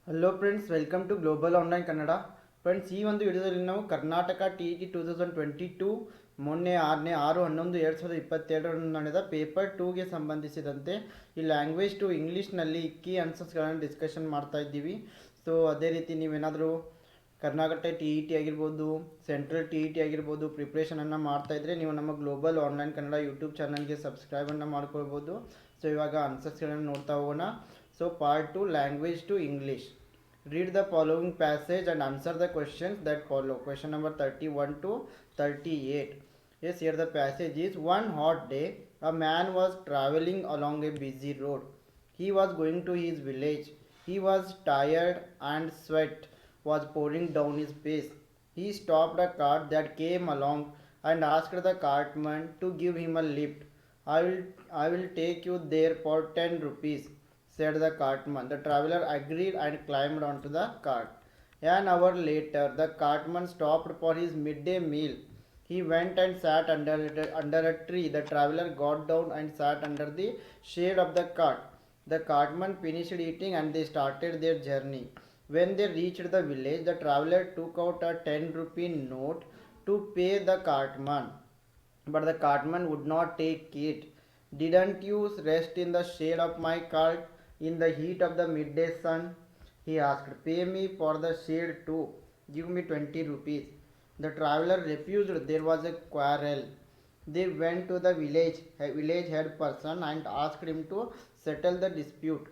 Hello friends, welcome to Global Online Kannada. Friends, ಈ ಒಂದು ವಿಡಿಯೋದಲ್ಲಿ ನಾವು ಕರ್ನಾಟಕ TET 2022 ಮೊನ್ನೆ 6/11/2022 ನಡೆದ ಪೇಪರ್ 2ಗೆ ಸಂಬಂಧಿಸಿದಂತೆ ಈ ಲ್ಯಾಂಗ್ವೇಜ್ ಟು ಇಂಗ್ಲೀಷ್ನಲ್ಲಿ ಕೀ ಆನ್ಸರ್ಸ್ಗಳನ್ನು ಡಿಸ್ಕಷನ್ ಮಾಡ್ತಾ ಇದ್ದೀವಿ. ಸೊ ಅದೇ ರೀತಿ ನೀವೇನಾದರೂ ಕರ್ನಾಟಕ TET ಆಗಿರ್ಬೋದು, ಸೆಂಟ್ರಲ್ TET ಆಗಿರ್ಬೋದು ಪ್ರಿಪ್ರೇಷನನ್ನು ಮಾಡ್ತಾಯಿದ್ರೆ ನೀವು ನಮ್ಮ ಗ್ಲೋಬಲ್ ಆನ್ಲೈನ್ ಕನ್ನಡ ಯೂಟ್ಯೂಬ್ ಚಾನಲ್ಗೆ ಸಬ್ಸ್ಕ್ರೈಬನ್ನು ಮಾಡ್ಕೊಳ್ಬೋದು. ಸೊ ಇವಾಗ ಆನ್ಸರ್ಸ್ಗಳನ್ನು ನೋಡ್ತಾ ಹೋಗೋಣ. So part 2, language two English. Read the following passage and answer the questions that follow. Question number 31 to 38. Yes, here the passage is: one hot day, a man was traveling along a busy road. He was going to his village. He was tired and sweat was pouring down his face. He stopped a cart that came along and asked the cartman to give him a lift. I will take you there for 10 rupees, said the cartman. The traveler agreed and climbed onto the cart. An hour later, the cartman stopped for his midday meal. He went and sat under a tree. The traveler got down and sat under the shade of the cart. The cartman finished eating and they started their journey. When they reached the village, the traveler took out a 10 rupee note to pay the cartman. But the cartman would not take it. Didn't you rest in the shade of my cart in the heat of the midday sun? He asked. Pay me for the shade too. Give me 20 rupees. The traveler refused. There was a quarrel. They went to the village head person and asked him to settle the dispute.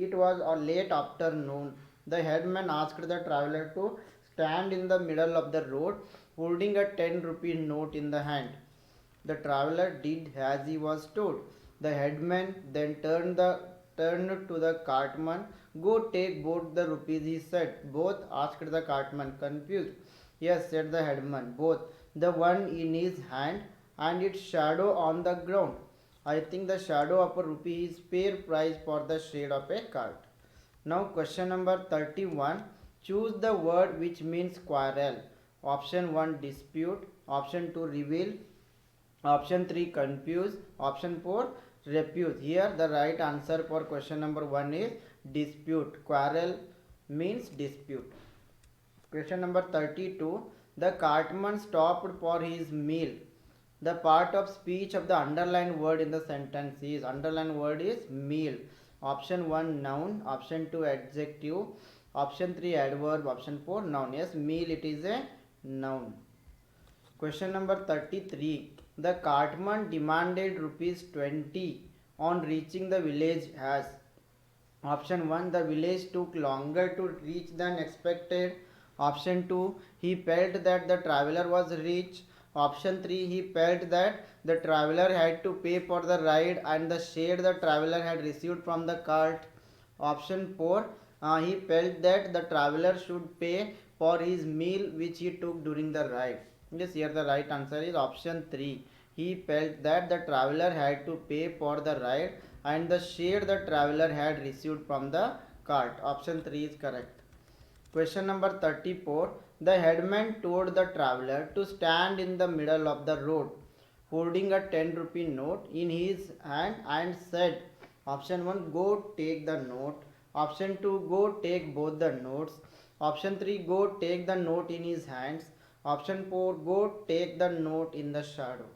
It was a late afternoon. The headman asked the traveler to stand in the middle of the road holding a 10 rupee note in the hand. The traveler did as he was told. The headman then turned to the cartman. Go take both the rupees, he said. Both? Asked the cartman, confused. Yes, said the headman. Both. The one in his hand and its shadow on the ground. I think the shadow of a rupee is fair price for the shade of a cart. Now question number 31. Choose the word which means quarrel. Option 1, dispute. Option 2, reveal. Option 3, confuse. Option 4, refuse. Here the right answer for question number 1 is dispute. Quarrel means dispute. Question number 32. The cartman stopped for his meal. The part of speech of the underlined word in the sentence is, underlined word is meal. Option 1, noun. Option 2, adjective. Option 3, adverb. Option 4, noun. Yes, meal, it is a noun. Question number 33. The cartman demanded rupees 20 on reaching the village as. Option 1, the village took longer to reach than expected. Option 2, he felt that the traveler was rich. Option 3, he felt that the traveler had to pay for the ride and the shade the traveler had received from the cart. Option 4, he felt that the traveler should pay for his meal which he took during the ride. Yes, here the right answer is option 3. He felt that the traveler had to pay for the ride and the shade the traveler had received from the cart. Option 3 is correct. Question number 34. The headman told the traveler to stand in the middle of the road holding a 10 rupee note in his hand and said. Option 1, go take the note. Option 2, go take both the notes. Option 3, go take the note in his hands. Option 4, go take the note in the shadow.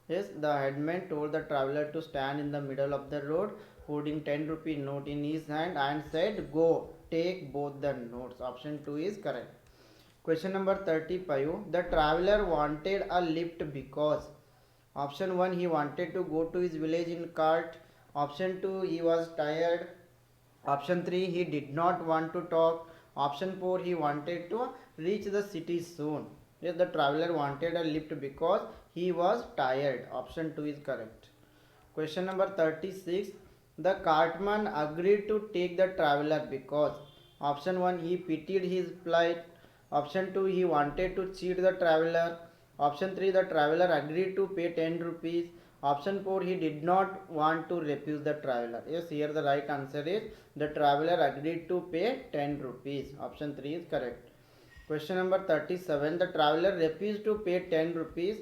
Yes, the headman told the traveler to stand in the middle of the road holding 10 rupee note in his hand and said, go take both the notes. Option 2 is correct. Question number 35. The traveler wanted a lift because. Option 1, he wanted to go to his village in cart. Option 2, he was tired. Option 3, he did not want to talk. Option 4, he wanted to reach the city soon. Yes, the traveler wanted a lift because he was tired. Option 2 is correct. Question number 36. The cartman agreed to take the traveler because. Option 1, he pitied his plight. Option 2, he wanted to cheat the traveler. Option 3, the traveler agreed to pay 10 rupees. Option 4, he did not want to refuse the traveler. Yes, here the right answer is the traveler agreed to pay 10 rupees. Option 3 is correct. Question number 37. The traveler refused to pay 10 rupees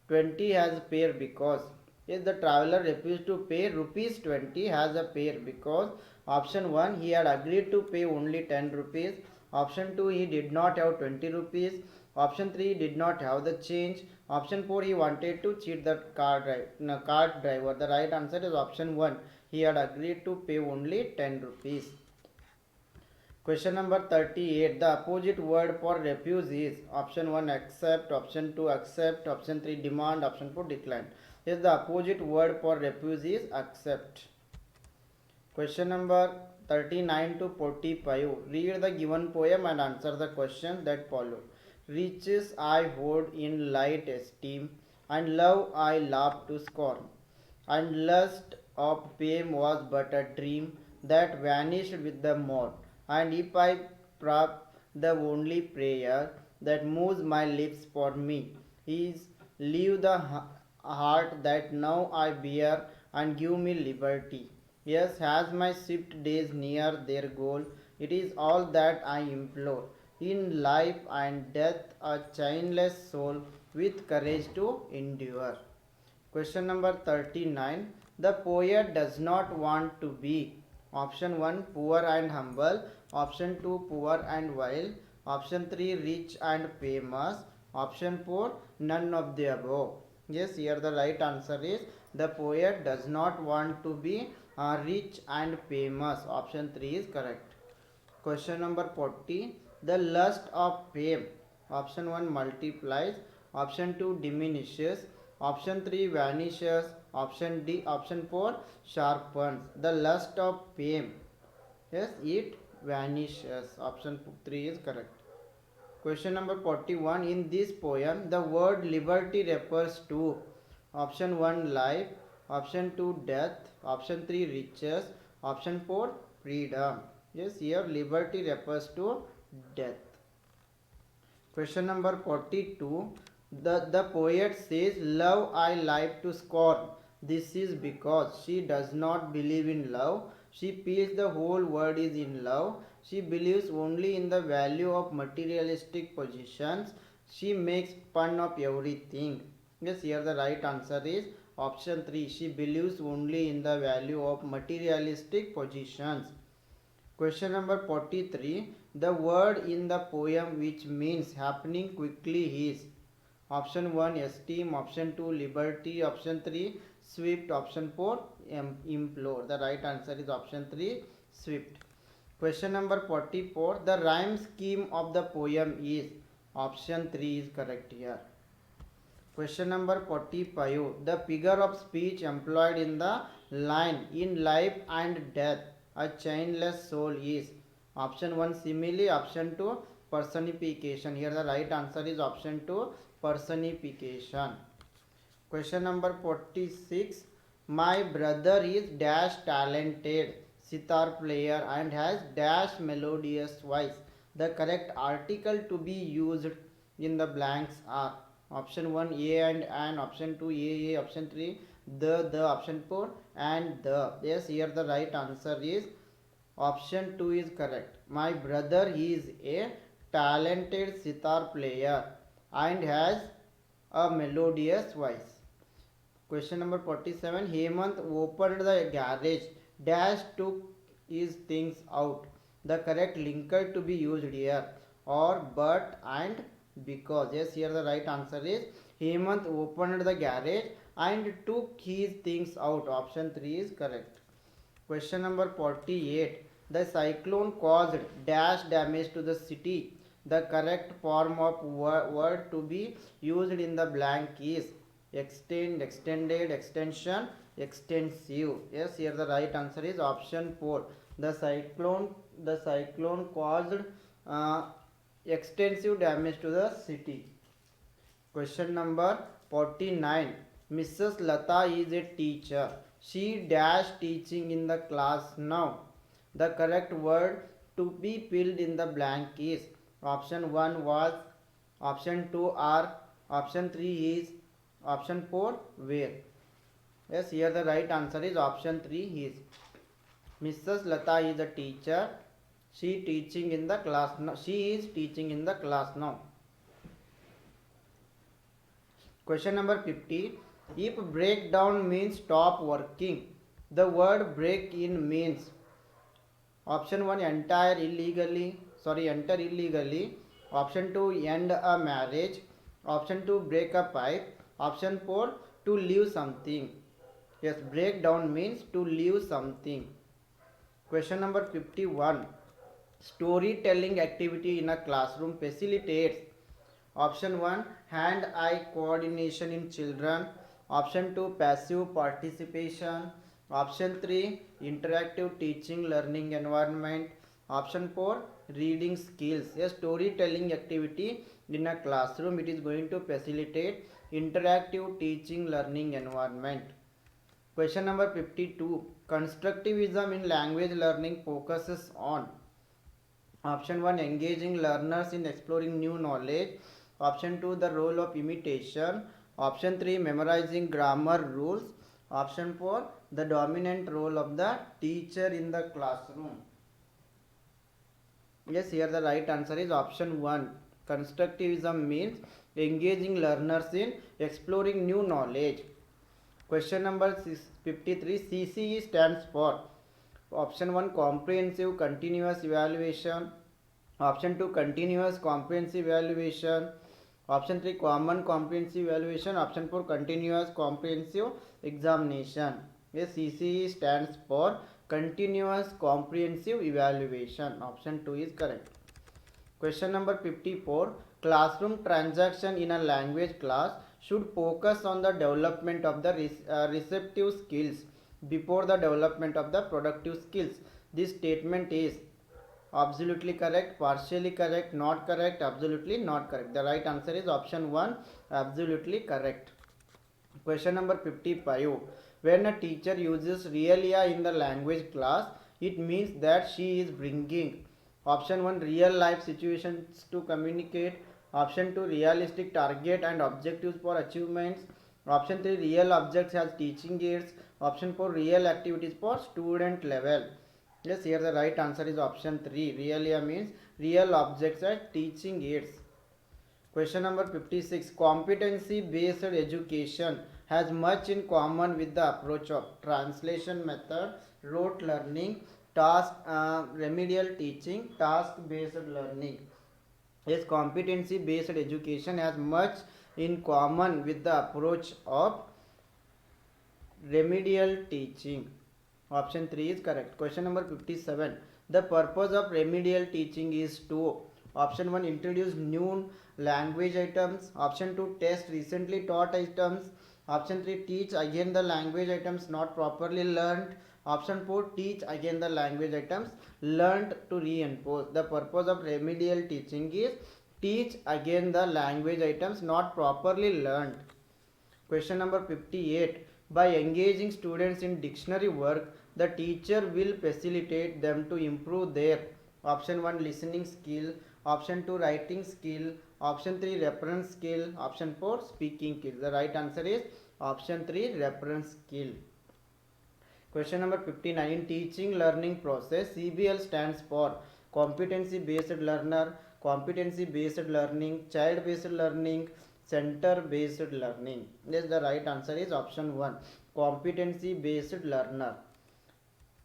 20 has pair because. Yes, the traveler refused to pay rupees 20 has a pair because. Option 1, he had agreed to pay only 10 rupees. Option 2, he did not have 20 rupees. Option 3, he did not have the change. Option 4, he wanted to cheat the cart driver. The right answer is option 1, he had agreed to pay only 10 rupees. Question number 38. The opposite word for refuse is option 1 accept, option 2 accept, option 3 demand, option 4 decline. Yes, the opposite word for refuse is accept. Question number 39 to 45. Read the given poem and answer the question that follow. Riches I hold in light esteem, and love I laugh to scorn, and lust of fame was but a dream that vanished with the morn. And if I prop the only prayer that moves my lips for me is leave the heart that now I bear and give me liberty. Yes, as my swift days near their goal, it is all that I implore. In life and death, a chainless soul with courage to endure. Question number 39. The poet does not want to be option 1 poor and humble, option 2 poor and wild, option 3 rich and famous, option 4 none of the above. Yes, here the right answer is the poet does not want to be rich and famous. Option 3 is correct. Question number 40. The lust of fame. Option 1 multiplies. Option 2 diminishes. Option 3 vanishes. Option 4 sharpens. The lust of fame. Yes, it vanishes. Option 3 is correct. Question number 41. In this poem, the word liberty refers to option 1 life, option 2 death, option 3 riches, option 4 freedom. Yes, here liberty refers to death. Question number 42. The poet says, love I like to scorn. This is because she does not believe in love. She feels the whole world is in love. She believes only in the value of materialistic possessions. She makes fun of everything. Yes, here the right answer is option 3. She believes only in the value of materialistic possessions. Question number 43. The word in the poem which means happening quickly is option 1 esteem, option 2 liberty, option 3 swift, option 4 implore. The right answer is option 3 swift. Question number 44. The rhyme scheme of the poem is option 3 is correct here. Question number 45. The figure of speech employed in the line in life and death a chainless soul is option 1 simile, option 2 personification. Here the right answer is option 2 personification. Question number 46. My brother is dash talented sitar player and has dash melodious voice. The correct article to be used in the blanks are option 1 a and an, option 2 a, option 3 the, option 4 and the. Yes, here the right answer is option 2 is correct. My brother is a talented sitar player and has a melodious voice. Question number 47. Hemant opened the garage dash took his things out. The correct linker to be used here or but and because. Yes, here the right answer is Hemant opened the garage and took his things out. Option 3 is correct. Question number 48. The cyclone caused dash damage to the city. The correct form of word to be used in the blank is extend, extended, extension, extensive. Yes, here the right answer is option 4. The cyclone caused extensive damage to the city. Question number 49. Mrs. Lata is a teacher. She dash teaching in the class now. The correct word to be filled in the blank is option 1 was, option 2 are, option 3 is, option 4 where. Yes, here the right answer is option 3 is. Mrs. Lata is a teacher. She teaching in the class now. She is teaching in the class now. Question number 50. If breakdown means stop working, the word break in means Option 1, enter illegally. Option 2, end a marriage. Option 2, break a pipe. Option 4, to leave something. Yes, break down means to leave something. Question number 51. Storytelling activity in a classroom facilitates. Option 1, hand eye coordination in children. Option 2, passive participation. Option 3, interactive teaching learning environment. Option 4, reading skills. A storytelling activity in a classroom, it is going to facilitate interactive teaching learning environment. Question number 52. Constructivism in language learning focuses on. Option 1, engaging learners in exploring new knowledge. Option 2, the role of imitation. Option 3, memorizing grammar rules. Option 4, the dominant role of the teacher in the classroom. Yes, here the right answer is option 1. Constructivism means engaging learners in exploring new knowledge. Question number 53. CCE stands for. Option 1, comprehensive continuous evaluation. Option 2, continuous comprehensive evaluation. Option 3, common comprehensive evaluation. Option 4, continuous comprehensive examination. Yes, CCE stands for continuous comprehensive evaluation. Option 2 is correct. Question number 54. Classroom transaction in a language class should focus on the development of the receptive skills before the development of the productive skills. This statement is absolutely correct, partially correct, not correct, absolutely not correct. The right answer is option 1, absolutely correct. Question number 55. When a teacher uses realia in the language class, it means that she is bringing. Option 1, real life situations to communicate. Option 2, realistic target and objectives for achievements. Option 3, real objects as teaching aids. Option 4, real activities for student level. Yes, here the right answer is option 3. Realia means real objects as teaching aids. Question number 56. Competency based education has much in common with the approach of translation method, rote learning, task remedial teaching, task based learning. Yes, competency based education has much in common with the approach of remedial teaching. Option 3 is correct. Question number 57. The purpose of remedial teaching is to. Option 1, introduce new language items. Option 2, test recently taught items. Option 3, teach again the language items not properly learned. Option 4, teach again the language items learned to reinforce. The purpose of remedial teaching is teach again the language items not properly learned. Question number 58. By engaging students in dictionary work, the teacher will facilitate them to improve their. Option 1, listening skill. Option 2, writing skill. Option 3, reference skill. Option 4, speaking skill. The right answer is option 3, reference skill. Question number 59. In teaching learning process, CBL stands for competency based learner, competency based learning, child based learning, center based learning. Yes, the right answer is option 1, competency based learner.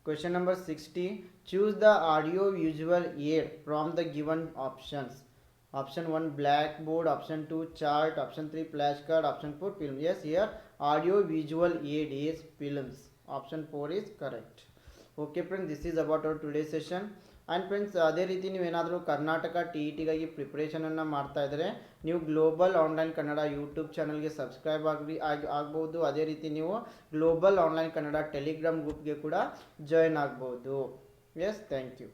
Question number 60. Choose the audio visual aid from the given options. Option 1, blackboard. Option 2, chart. Option 3, flashcard. Option 4, film. Yes, here audio visual aid is films. Option 4 is correct. Okay friends, this is about our today's session. And friends, ಅದೇ ರೀತಿ ನೀವೇನಾದರೂ Karnataka T E ಟಿಗಾಗಿ ಪ್ರಿಪ್ರೇಷನನ್ನು ಮಾಡ್ತಾ ಇದ್ದರೆ ನೀವು Global Online Kannada YouTube ಚಾನಲ್ಗೆ subscribe ಆಗ್ಬೋದು. ಅದೇ ರೀತಿ ನೀವು ಗ್ಲೋಬಲ್ ಆನ್ಲೈನ್ ಕನ್ನಡ ಟೆಲಿಗ್ರಾಮ್ ಗ್ರೂಪ್ಗೆ ಕೂಡ ಜಾಯ್ನ್ ಆಗ್ಬೋದು. Yes, thank you.